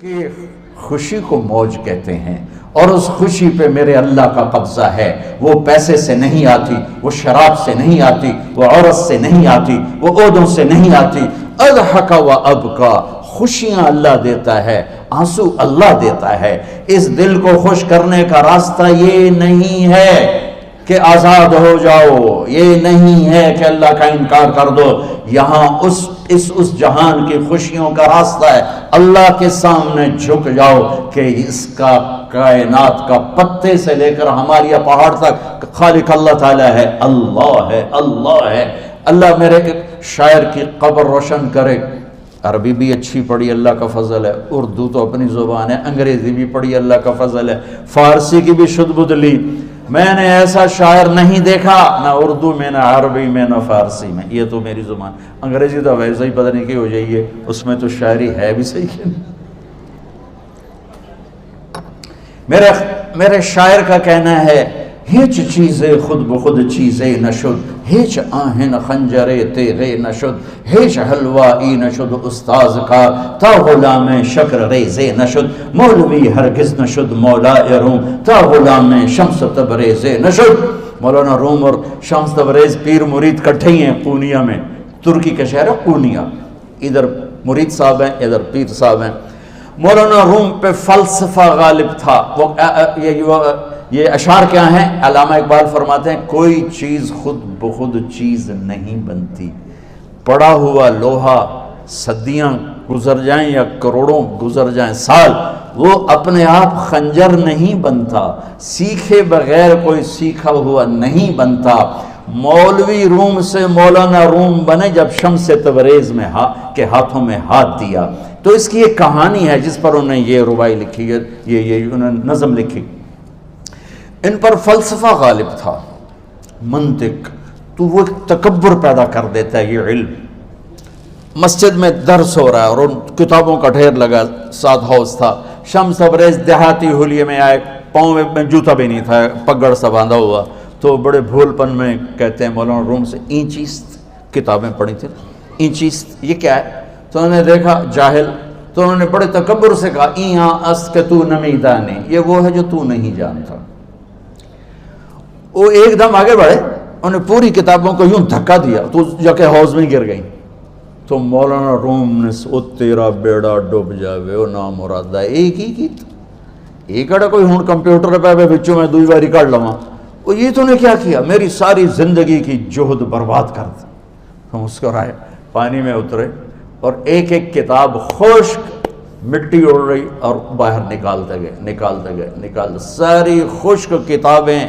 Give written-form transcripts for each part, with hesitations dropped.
کہ خوشی کو موج کہتے ہیں، اور اس خوشی پہ میرے اللہ کا قبضہ ہے۔ وہ پیسے سے نہیں آتی، وہ شراب سے نہیں آتی، وہ عورت سے نہیں آتی، وہ عہدوں سے نہیں آتی۔ اضحک و ابکا، خوشیاں اللہ دیتا ہے، آنسو اللہ دیتا ہے۔ اس دل کو خوش کرنے کا راستہ یہ نہیں ہے کہ آزاد ہو جاؤ، یہ نہیں ہے کہ اللہ کا انکار کر دو۔ یہاں اس جہان کی خوشیوں کا راستہ ہے، اللہ کے سامنے جھک جاؤ کہ اس کا کائنات کا پتے سے لے کر ہمارے پہاڑ تک خالق اللہ تعالیٰ ہے، اللہ ہے، اللہ ہے۔ اللہ میرے شاعر کی قبر روشن کرے۔ عربی بھی اچھی پڑھی، اللہ کا فضل ہے، اردو تو اپنی زبان ہے، انگریزی بھی پڑھی، اللہ کا فضل ہے، فارسی کی بھی شد بدھ لی۔ میں نے ایسا شاعر نہیں دیکھا، نہ اردو میں، نہ عربی میں، نہ فارسی میں۔ یہ تو میری زبان، انگریزی تو ویسے ہی پتہ نہیں کی ہو جائیے، اس میں تو شاعری ہے بھی صحیح ہے۔ میرے شاعر کا کہنا ہے، ہیچ چیزیں خود بخود چیزیں نشد، ہیچ آہن خنجرے تیغے نشد، ہیچ حلوائی نشد استاذ کا، تا غلام شکر ریزے نشد، مولوی ہرگز نشد مولا روم، تا غلام شمس تبریز نشد۔ مولانا روم اور شمس تبریز پیر مرید کٹھے ہی ہیں پونیا میں، ترکی کا شہر ہے پونیا، ادھر مرید صاحب ہیں، ادھر پیر صاحب ہیں۔ مولانا روم پہ فلسفہ غالب تھا۔ یہ اشعار کیا ہیں؟ علامہ اقبال فرماتے ہیں، کوئی چیز خود بخود چیز نہیں بنتی، پڑا ہوا لوہا صدیاں گزر جائیں یا کروڑوں گزر جائیں سال، وہ اپنے آپ خنجر نہیں بنتا، سیکھے بغیر کوئی سیکھا ہوا نہیں بنتا۔ مولوی روم سے مولانا روم بنے جب شمس تبریز میں کے ہاتھوں میں ہاتھ دیا۔ تو اس کی ایک کہانی ہے جس پر انہوں نے یہ ربائی لکھی ہے، یہ انہوں نے نظم لکھی۔ ان پر فلسفہ غالب تھا، منطق، تو وہ تکبر پیدا کر دیتا ہے یہ علم۔ مسجد میں درس ہو رہا ہے اور ان کتابوں کا ڈھیر لگا، ساتھ ہاؤس تھا۔ شمس تبریز دیہاتی حلیے میں آئے، پاؤں میں جوتا بھی نہیں تھا، پگڑ سا باندھا ہوا، تو بڑے بھول پن میں کہتے ہیں مولانا روم سے، اینچیست کتابیں پڑھی تھیں، اینچیست یہ کیا ہے؟ تو انہوں نے دیکھا جاہل، تو انہوں نے بڑے تکبر سے کہا، ایہاں است کہ تو نمیدانی، یہ وہ ہے جو تو نہیں جانتا۔ وہ ایک دم آگے بڑھے، انہوں نے پوری کتابوں کو یوں دھکا دیا تو جا کے حوض میں گر گئی۔ تو مولانا روم نے او تیرا بیڑا ڈوب جاوے او نام مراد ہے، ایک ہی کی ایک اڑا کوئی ہون کمپیوٹر پہ بچوں میں دوئی باری کر لواں، وہ یہ تو نے کیا کیا، میری ساری زندگی کی جہد برباد کر دی۔ ہم اس کو رائے پانی میں اترے اور ایک ایک کتاب خشک مٹی اڑ رہی اور باہر نکالتے گئے، ساری خشک کتابیں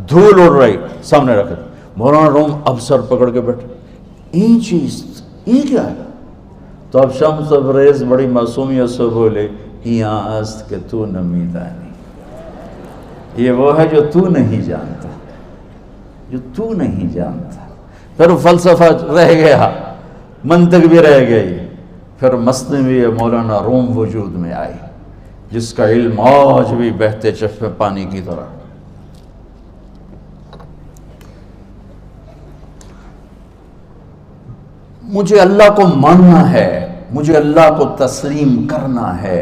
دھول اڑ رہی سامنے رکھے۔ مولانا روم اب سر پکڑ کے بیٹھے، این چیز یہ کیا ہے؟ تو اب شمس تبریز بڑی معصومیت سے بولے، یہاں است کہ تو نمیدانی، یہ وہ ہے جو تو نہیں جانتا، جو تو نہیں جانتا۔ پھر فلسفہ رہ گیا، منطق بھی رہ گئی، پھر مثنوی مولانا روم وجود میں آئی، جس کا علم آج بھی بہتے چشمے پانی کی طرح۔ مجھے اللہ کو ماننا ہے، مجھے اللہ کو تسلیم کرنا ہے،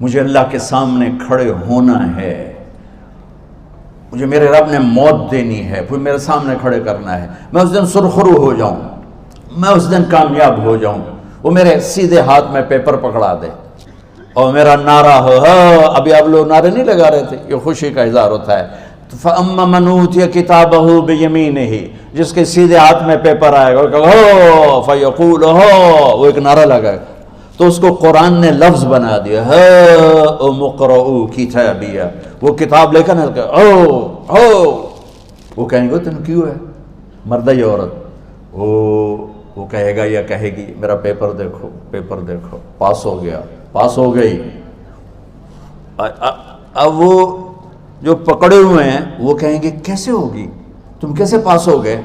مجھے اللہ کے سامنے کھڑے ہونا ہے، مجھے میرے رب نے موت دینی ہے، پھر میرے سامنے کھڑے کرنا ہے، میں اس دن سرخرو ہو جاؤں، میں اس دن کامیاب ہو جاؤں، وہ میرے سیدھے ہاتھ میں پیپر پکڑا دے اور میرا نعرہ ہو، ابھی آپ لوگ نعرے نہیں لگا رہے تھے، یہ خوشی کا اظہار ہوتا ہے۔ فَأَمَّا مَنْ أُوتِيَ كِتَابَهُ بِيَمِينِهِ، جس کے سیدھے ہاتھ میں پیپر آئے گا، فَيَقُولُ وہ ایک نعرہ لگائے گا، تو اس کو قرآن نے لفظ بنا دیا، هَاؤْمُ اقْرَءُوا كِتَابِيَهْ، وہ کتاب لے کر وہ کہیں گے تم کیوں ہے، مرد یا عورت، وہ کہے گا یا کہے گی، میرا پیپر دیکھو، پیپر دیکھو، پاس ہو گیا، پاس ہو گئی۔ اب وہ جو پکڑے ہوئے ہیں وہ کہیں گے کیسے ہوگی، تم کیسے پاس ہو گئے؟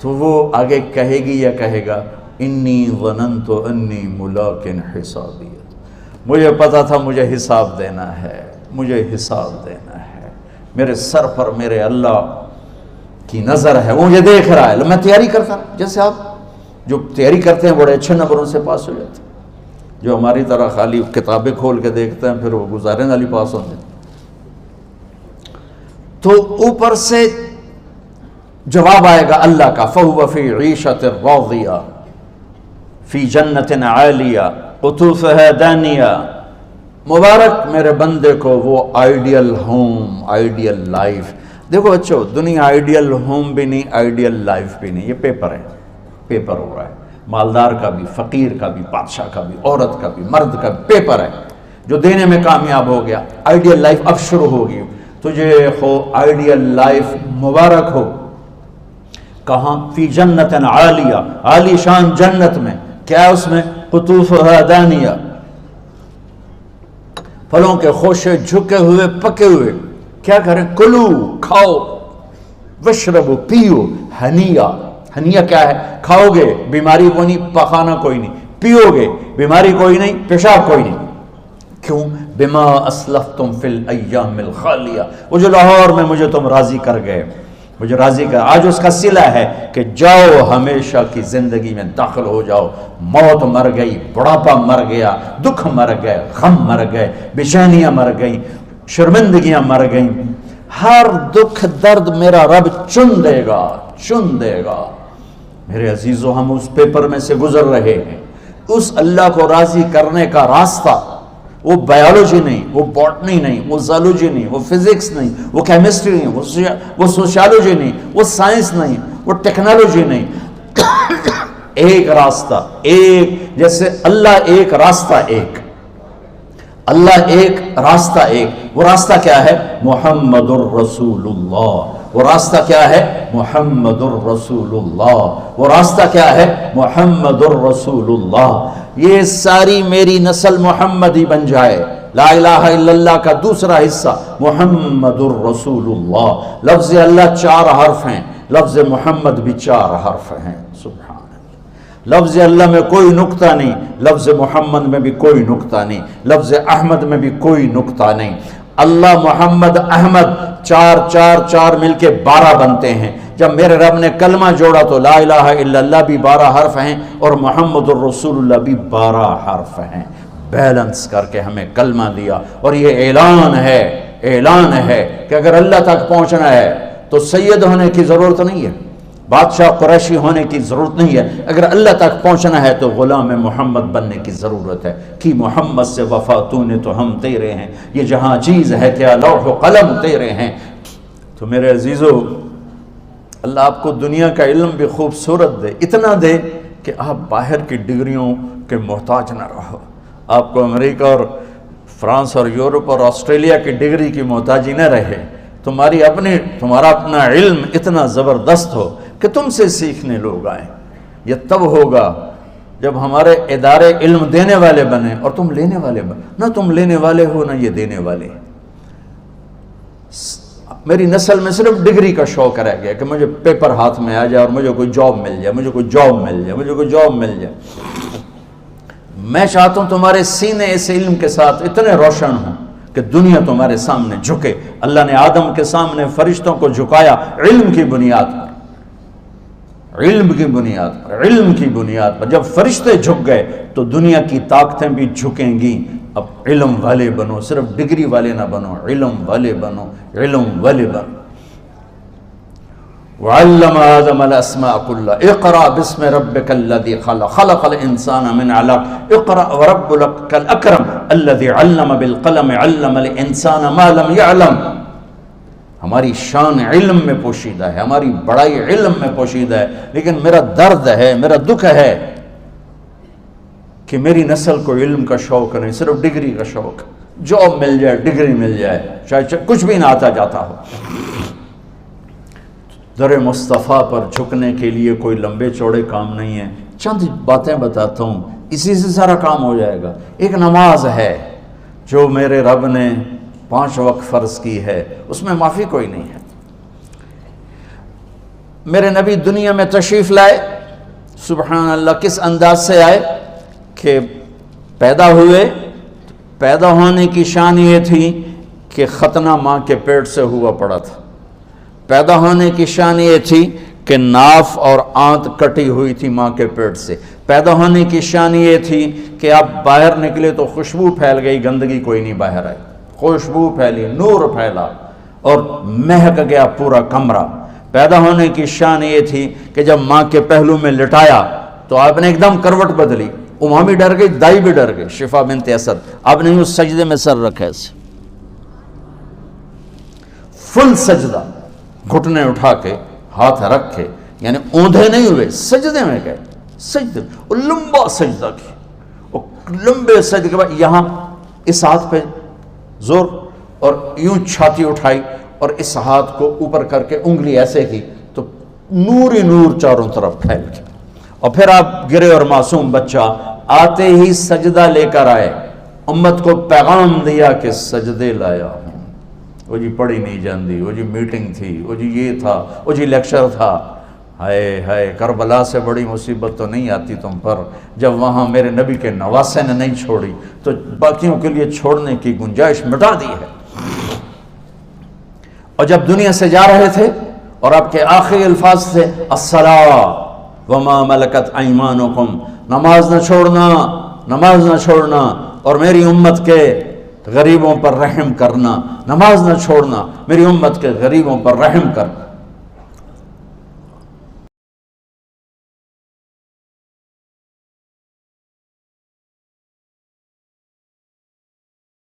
تو وہ آگے کہے گی یا کہے گا، انی ظننت انی ملاق حسابیہ، مجھے پتا تھا مجھے حساب دینا ہے، مجھے حساب دینا ہے، میرے سر پر میرے اللہ کی نظر ہے، وہ مجھے دیکھ رہا ہے، میں تیاری کرتا، جیسے آپ جو تیاری کرتے ہیں بڑے اچھے نمبروں سے پاس ہو جاتے ہیں۔ جو ہماری طرح خالی کتابیں کھول کے دیکھتے ہیں پھر وہ گزارے والی پاس ہوتے ہیں. تو اوپر سے جواب آئے گا اللہ کا فَهُوَ فِي عِيشَةٍ رَاضِيَةٍ فِي جَنَّةٍ عَالِيَةٍ قُطُوفُهَا دَانِيَةٌ. مبارک میرے بندے کو وہ آئیڈیل ہوم، آئیڈیل لائف. دیکھو بچو، دنیا آئیڈیل ہوم بھی نہیں، آئیڈیل لائف بھی نہیں، یہ پیپر ہے، پیپر ہو رہا ہے. مالدار کا بھی، فقیر کا بھی، بادشاہ کا بھی، عورت کا بھی، مرد کا بھی پیپر ہے جو دینے میں کامیاب ہو گیا. آئیڈیل لائف اب شروع ہوگی. تجھے ہو آئیڈیل لائف مبارک ہو. کہاں؟ فی جنت عالیہ، عالی شان جنت میں. کیا اس میں؟ قطوفها دانیہ، پھلوں کے خوشے جھکے ہوئے پکے ہوئے. کیا کریں؟ کلو، کھاؤ، وشربو، پیو، ہنیا. ہنیا کیا ہے؟ کھاؤ گے بیماری کوئی نہیں، پخانہ کوئی نہیں. پیو گے بیماری کوئی نہیں، پیشاب کوئی نہیں. کیوں؟ بما اسلفتم فی الایام الخالیہ. وہ جو لاہور میں مجھے تم راضی کر گئے، مجھے راضی کر، آج اس کا صلہ ہے کہ جاؤ ہمیشہ کی زندگی میں داخل ہو جاؤ. موت مر گئی، بڑھاپا مر گیا، دکھ مر گئے، غم مر گئے، بے چینیاں مر گئیں، شرمندگیاں مر گئیں. ہر دکھ درد میرا رب چن دے گا، چن دے گا. میرے عزیزو، ہم اس پیپر میں سے گزر رہے ہیں. اس اللہ کو راضی کرنے کا راستہ وہ بایولوجی نہیں، وہ باٹنی نہیں، وہ زالوجی نہیں، وہ فزکس نہیں، وہ کیمسٹری نہیں، وہ سوشیالوجی نہیں، وہ سائنس نہیں، وہ ٹیکنالوجی نہیں. ایک راستہ، ایک، جیسے اللہ ایک، راستہ ایک. اللہ ایک، راستہ ایک. وہ راستہ کیا ہے؟ محمد الرسول اللہ. وہ راستہ کیا ہے؟ محمد الرسول اللہ. وہ راستہ کیا ہے؟ محمد الرسول اللہ. یہ ساری میری نسل محمدی بن جائے. لا الہ الا اللہ کا دوسرا حصہ محمد الرسول اللہ. لفظ اللہ 4 حرف ہیں، لفظ محمد بھی 4 حرف ہیں. سبحان اللہ. لفظ اللہ میں کوئی نقطہ نہیں، لفظ محمد میں بھی کوئی نقطہ نہیں، لفظ احمد میں بھی کوئی نقطہ نہیں. اللہ، محمد، احمد، 4 4 4 مل کے 12 بنتے ہیں. جب میرے رب نے کلمہ جوڑا تو لا الہ الا اللہ بھی 12 حرف ہیں اور محمد الرسول اللہ بھی 12 حرف ہیں. بیلنس کر کے ہمیں کلمہ دیا. اور یہ اعلان ہے، اعلان ہے کہ اگر اللہ تک پہنچنا ہے تو سید ہونے کی ضرورت نہیں ہے، بادشاہ قریشی ہونے کی ضرورت نہیں ہے. اگر اللہ تک پہنچنا ہے تو غلام محمد بننے کی ضرورت ہے. کہ محمد سے وفا تو نے تو ہم تیرے ہیں، یہ جہاں چیز ہے کیا لوح و قلم تیرے ہیں. تو میرے عزیزو، اللہ آپ کو دنیا کا علم بھی خوبصورت دے، اتنا دے کہ آپ باہر کی ڈگریوں کے محتاج نہ رہو. آپ کو امریکہ اور فرانس اور یورپ اور آسٹریلیا کی ڈگری کی محتاجی نہ رہے. تمہارا اپنا علم اتنا زبردست ہو کہ تم سے سیکھنے لوگ آئیں. یہ تب ہوگا جب ہمارے ادارے علم دینے والے بنے اور تم لینے والے بنے. نہ تم لینے والے ہو، نہ یہ دینے والے. میری نسل میں صرف ڈگری کا شوق رہ گیا کہ مجھے پیپر ہاتھ میں آ جائے اور مجھے کوئی جاب مل جائے، مجھے کوئی جاب مل جائے، مجھے کوئی جاب مل جائے. میں چاہتا ہوں تمہارے سینے اس علم کے ساتھ اتنے روشن ہوں کہ دنیا تمہارے سامنے جھکے. اللہ نے آدم کے سامنے فرشتوں کو جھکایا علم کی بنیاد پر، علم کی بنیاد پر، علم کی بنیاد پر. جب فرشتے جھک گئے تو دنیا کی طاقتیں بھی جھکیں گی. اب علم والے بنو، صرف ڈگری والے نہ بنو، علم والے بنو، علم والے بنو. وعلم آدم الاسماء كلها اقرأ باسم ربك الذي خلق خلق الانسان من علق اقرأ وربك الاكرم الذي علم بالقلم علم الانسان ما لم يعلم. ہماری شان علم میں پوشیدہ ہے، ہماری بڑائی علم میں پوشیدہ ہے. لیکن میرا درد ہے، میرا دکھ ہے کہ میری نسل کو علم کا شوق نہیں، صرف ڈگری کا شوق. جاب مل جائے، ڈگری مل جائے، شاید کچھ بھی نہ آتا جاتا ہو. در مصطفیٰ پر جھکنے کے لیے کوئی لمبے چوڑے کام نہیں ہیں. چند باتیں بتاتا ہوں، اسی سے سارا کام ہو جائے گا. ایک نماز ہے جو میرے رب نے 5 وقت فرض کی ہے، اس میں معافی کوئی نہیں ہے. میرے نبی دنیا میں تشریف لائے، سبحان اللہ، کس انداز سے آئے کہ پیدا ہوئے. پیدا ہونے کی شان یہ تھی کہ ختنہ ماں کے پیٹ سے ہوا پڑا تھا. پیدا ہونے کی شان یہ تھی کہ ناف اور آنت کٹی ہوئی تھی ماں کے پیٹ سے. پیدا ہونے کی شان یہ تھی کہ آپ باہر نکلے تو خوشبو پھیل گئی, گندگی کوئی نہیں باہر آئی, خوشبو پھیلی, نور پھیلا اور مہک گیا پورا کمرہ. پیدا ہونے کی شان یہ تھی کہ جب ماں کے پہلو میں لٹایا تو آپ نے ایک دم کروٹ بدلی, ماں بھی ڈر گئی, دائی بھی ڈر گئی, شفا بنت اسد. آپ نے اس سجدے میں سر رکھا ایسے فل سجدہ, گھٹنے اٹھا کے ہاتھ رکھ کے, یعنی اوندھے نہیں ہوئے, سجدے میں گئے, سجدے اور لمبا سجدہ کیا. اور لمبے سجدے کے بعد یہاں اس ہاتھ پہ زور اور یوں چھاتی اٹھائی اور اس ہاتھ کو اوپر کر کے انگلی ایسے کی تو نور ہی نور چاروں طرف پھیل گیا. اور پھر آپ گرے اور معصوم بچہ آتے ہی سجدہ لے کر آئے, امت کو پیغام دیا کہ سجدے لایا ہوں. وہ جی پڑھی نہیں جاندی, وہ جی میٹنگ تھی, وہ جی یہ تھا, وہ جی لیکچر تھا. ہائے ہائے, کربلا سے بڑی مصیبت تو نہیں آتی تم پر جب وہاں میرے نبی کے نواسے نے نہیں چھوڑی تو باقیوں کے لیے چھوڑنے کی گنجائش مٹا دی ہے. اور جب دنیا سے جا رہے تھے اور آپ کے آخری الفاظ تھے الصلاۃ وما ملکت ایمانکم, نماز نہ چھوڑنا, نماز نہ چھوڑنا, اور میری امت کے غریبوں پر رحم کرنا, نماز نہ چھوڑنا, میری امت کے غریبوں پر رحم کر.